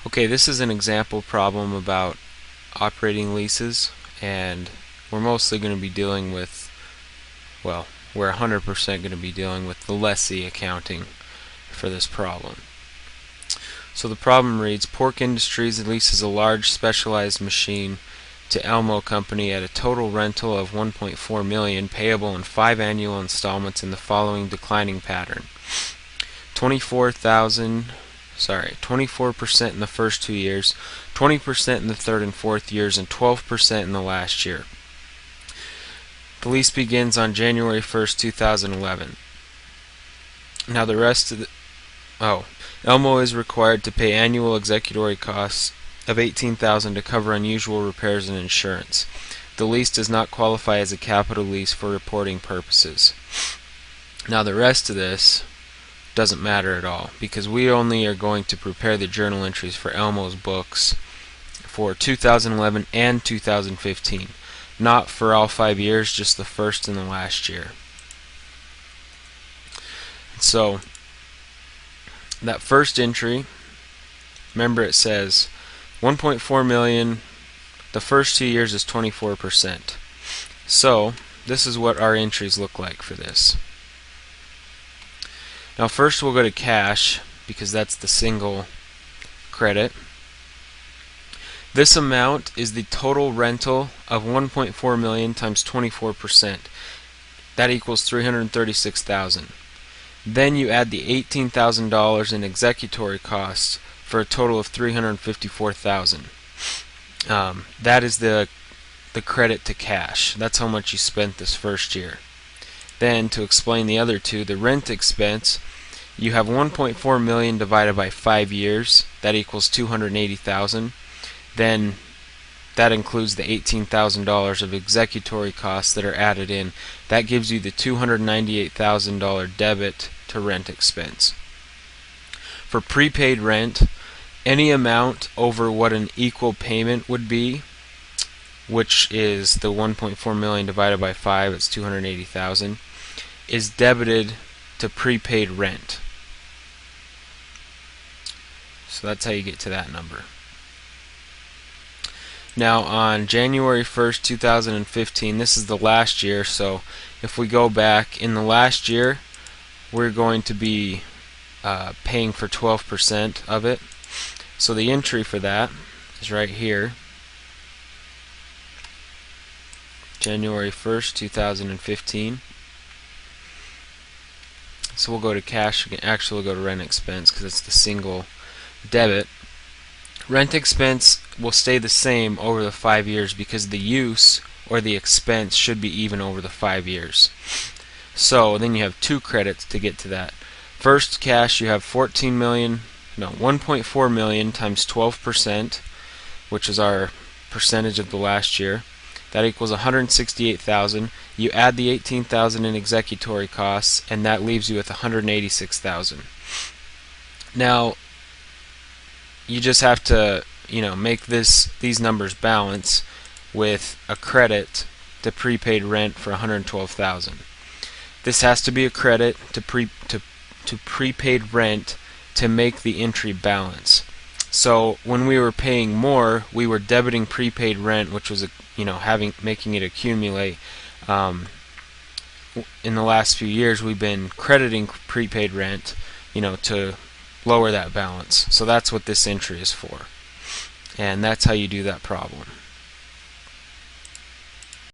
Okay, this is an example problem about operating leases, and we're mostly going to be dealing with, well, we're 100% going to be dealing with the lessee accounting for this problem. So the problem reads, Pork Industries leases a large specialized machine to Elmo Company at a total rental of $1.4 million, payable in 5 annual installments in the following declining pattern. 24% in the first 2 years, 20% in the third and fourth years, and 12% in the last year. The lease begins on January 1st, 2011. Now the rest of the... Elmo is required to pay annual executory costs of $18,000 to cover unusual repairs and insurance. The lease does not qualify as a capital lease for reporting purposes. Now the rest of this doesn't matter at all, because we only are going to prepare the journal entries for Elmo's books for 2011 and 2015, not for all 5 years, just the first and the last year. So that first entry, remember it says 1.4 million, the first 2 years is 24%. So this is what our entries look like for this. Now first we'll go to cash, because that's the single credit. This amount is the total rental of 1.4 million times 24%. That equals $336,000. Then you add the $18,000 in executory costs for a total of $354,000. That is the credit to cash. That's how much you spent this first year. Then, to explain the other two, the rent expense, you have 1.4 million divided by 5 years. That equals $280,000. Then that includes the $18,000 of executory costs that are added in. That gives you the $298,000 debit to rent expense. For prepaid rent, any amount over what an equal payment would be, which is the 1.4 million divided by 5, it's 280,000, is debited to prepaid rent. So that's how you get to that number. Now on January 1st, 2015, this is the last year, so if we go back in the last year, we're going to be paying for 12% of it. So the entry for that is right here. January 1st, 2015. So we'll go to cash, actually we'll go to rent expense because it's the single debit. Rent expense will stay the same over the 5 years because the use or the expense should be even over the 5 years. So then you have 2 credits to get to that. First, cash, you have 1.4 million times 12%, which is our percentage of the last year. That equals $168,000. You add the $18,000 in executory costs, and that leaves you with $186,000. Now, you just have to, make these numbers balance with a credit to prepaid rent for $112,000. This has to be a credit to prepaid rent to make the entry balance. So when we were paying more, we were debiting prepaid rent, which was making it accumulate. In the last few years, we've been crediting prepaid rent, to lower that balance. So that's what this entry is for, and that's how you do that problem.